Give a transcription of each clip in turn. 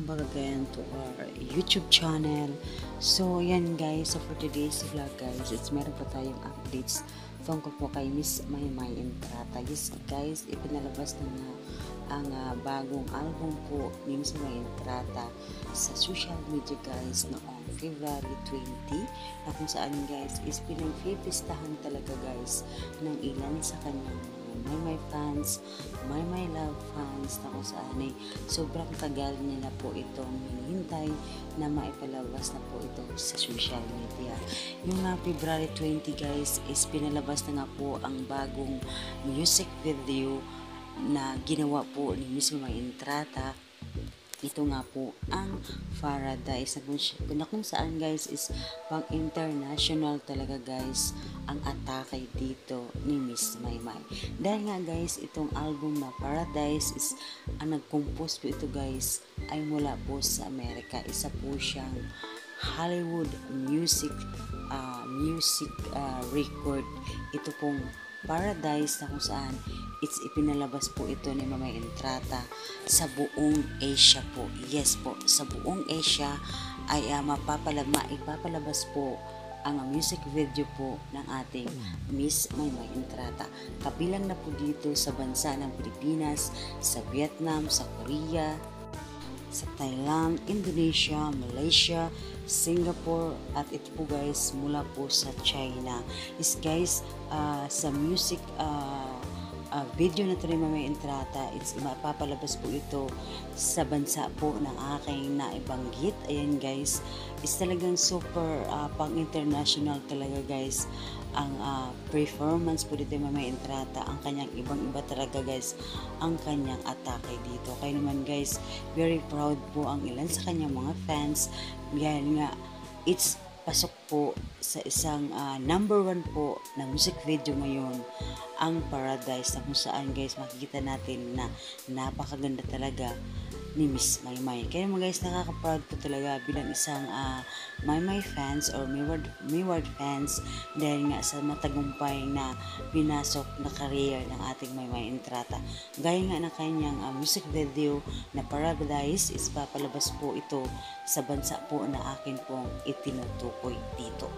welcome back again to our YouTube channel. So yan guys, so for today's vlog guys, meron pa tayong updates tungkol po kay Miss Maymay Entrata. Yes guys, ipinalabas na nga ang bagong album po ni Miss Maymay Entrata sa social media guys noong February 20, na kung saan guys is pinagpipistahan talaga guys ng ilan sa kanyang Maymay fans, Maymay love fans, na kung saan ay sobrang tagal niya na po itong hinihintay na maipalabas na po ito sa social media. Yung February 20 guys is pinalabas na nga po ang bagong music video na ginawa po ni Miss Maymay Entrata. Ito nga po ang Paradise na kung saan guys is pang international talaga guys ang atake dito ni Miss Maymay. Dahil nga guys itong album na Paradise is ang nag-compose po ito guys ay mula po sa Amerika. Isa po siyang Hollywood music record. Ito pong Paradise na kung saan ipinalabas po ito ni Maymay Entrata sa buong Asia po. Yes po, sa buong Asia ay ipapalabas po ang music video po ng ating Miss Maymay Entrata. Kabilang na po dito sa bansa ng Pilipinas, sa Vietnam, sa Korea, sa Thailand, Indonesia, Malaysia, Singapore, at ito po guys mula po sa China. Is guys sa music video na ito ni Maymay Entrata, mapapalabas po ito sa bansa po ng aking naibanggit. Ayan guys, is talagang super pang international talaga guys ang performance po dito ni Maymay Entrata. Ang kanyang ibang-iba talaga guys ang kanyang atake dito. Kaya naman guys, very proud po ang ilan sa kanyang mga fans. Yan nga, it's pasok po sa isang number 1 po na music video ngayon, ang Paradise, na kung saan guys makikita natin na napakaganda talaga ni Miss Maymay. Kaya naman guys, nakaka-proud po talaga bilang isang Maymay fans or Mayward fans dahil nga sa matagumpay na pinasok na career ng ating Maymay Entrata. Gaya nga ng kanyang music video na Paradise is papalabas po ito sa bansa po na akin pong itinutukoy dito.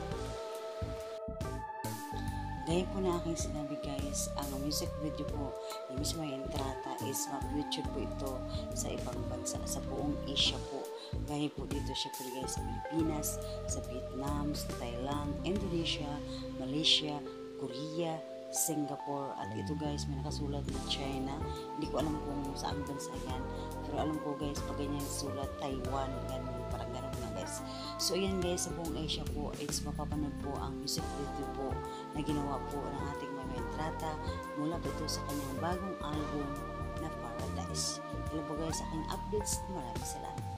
Gaya po na aking sinabi guys, ang music video po ni Miss Maymay Entrata is mag-YouTube po ito sa ibang bansa, sa buong Asia po. Gaya po dito syempre guys sa Pilipinas, sa Vietnam, sa Thailand, Indonesia, Malaysia, Korea, Singapore, at ito guys may nakasulat na China. Hindi ko alam kung saan bansa yan, pero alam ko guys pag ganyan sulat Taiwan, ganun, parang ganun na guys. So ayan guys, sa buong Asia po it's mapapanood po ang music video po na ginawa po ng ating Maymay Entrata mula po ito sa kanyang bagong album na Paradise. Alam po guys, sa aking updates, maraming salamat.